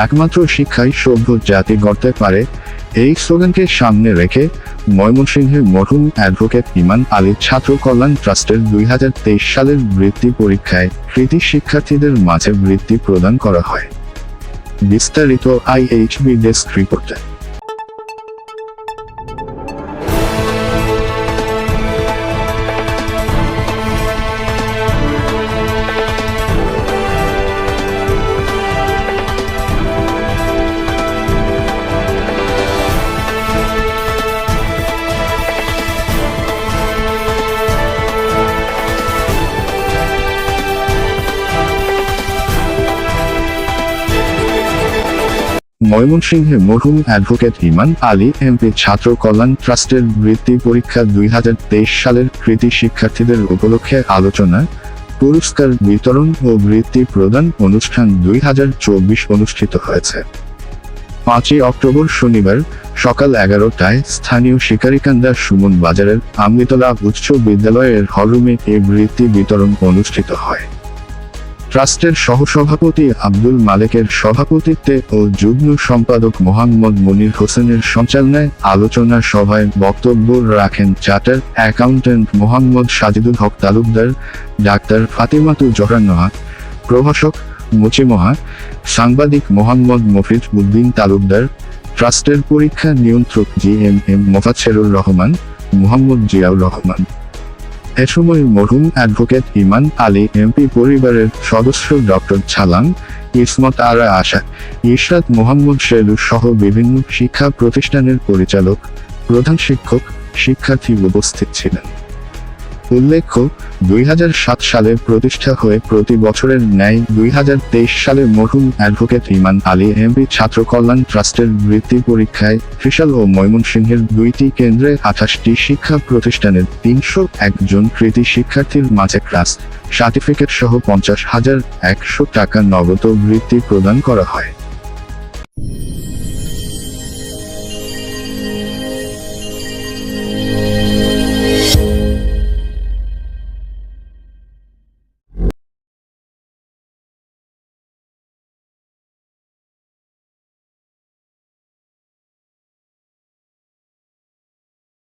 একমাত্র শিক্ষাই সভ্য জাতি গড়তে পারে, এই স্লোগানকে সামনে রেখে ময়মনসিংহের মরহুম অ্যাডভোকেট ইমান আলী ছাত্র কল্যাণ ট্রাস্টের 2023 সালের বৃত্তি পরীক্ষায় কৃতী শিক্ষার্থীদের মাঝে বৃত্তি প্রদান করা হয়। বিস্তারিত IHB ডেস্ক রিপোর্টে। ময়মনসিংহে মরহুম অ্যাডভোকেট ইমান আলী এমপি ছাত্র কল্যাণ ট্রাস্টের বৃত্তি পরীক্ষা 2023 সালের কৃতী শিক্ষার্থীদের উপলক্ষে আলোচনা, পুরস্কার বিতরণ ও বৃত্তি প্রদান অনুষ্ঠান 2024 অনুষ্ঠিত হয়েছে। 5 অক্টোবর শনিবার সকাল 11টায় স্থানীয় শিকারীকান্দা সুমন বাজারের আমলিতলা উচ্চ বিদ্যালয়ের হলরুমে এ বৃত্তি বিতরণ অনুষ্ঠিত হয়। ট্রাস্টের সহসভাপতি আব্দুল মালেকের সভাপতিত্বে ও যুগ্ম সম্পাদক মোহাম্মদ মনির হোসেনের সঞ্চালনায় আলোচনা সভায় বক্তব্য রাখেন চার্টার্ড অ্যাকাউন্ট্যান্ট মোহাম্মদ সাজিদুল হক তালুকদার, ডাক্তার ফাতিমাতু জহরান্নহা, প্রভাষক মুচিমোহা, সাংবাদিক মোহাম্মদ মফিজ উদ্দিন তালুকদার, ট্রাস্টের পরীক্ষা নিয়ন্ত্রক GMM মোফাচ্ছেরুর রহমান, মোহাম্মদ জিয়াউর রহমান। এ সময় মরহুম অ্যাডভোকেট ইমান আলী এমপি পরিবারের সদস্য ডক্টর ছালাং, ইসমত আরা আশা, ইশরাত মোহাম্মদ শেলু সহ বিভিন্ন শিক্ষা প্রতিষ্ঠানের পরিচালক, প্রধান শিক্ষক, শিক্ষার্থী উপস্থিত ছিলেন। উল্লেখ্য, 2007 সালে প্রতিষ্ঠা হয়ে প্রতি বছরের ন্যায় 2023 সালে মরহুম অ্যাডভোকেট ইমান আলী এমপি ছাত্র কল্যাণ ট্রাস্টের বৃত্তি পরীক্ষায় ত্রিশাল ও ময়মনসিংহের 2টি কেন্দ্রে 28টি শিক্ষা প্রতিষ্ঠানের 301 জন কৃতী শিক্ষার্থীর মাঝে ক্লাস সার্টিফিকেট সহ 50,100 টাকা নগদ বৃত্তি প্রদান করা হয়।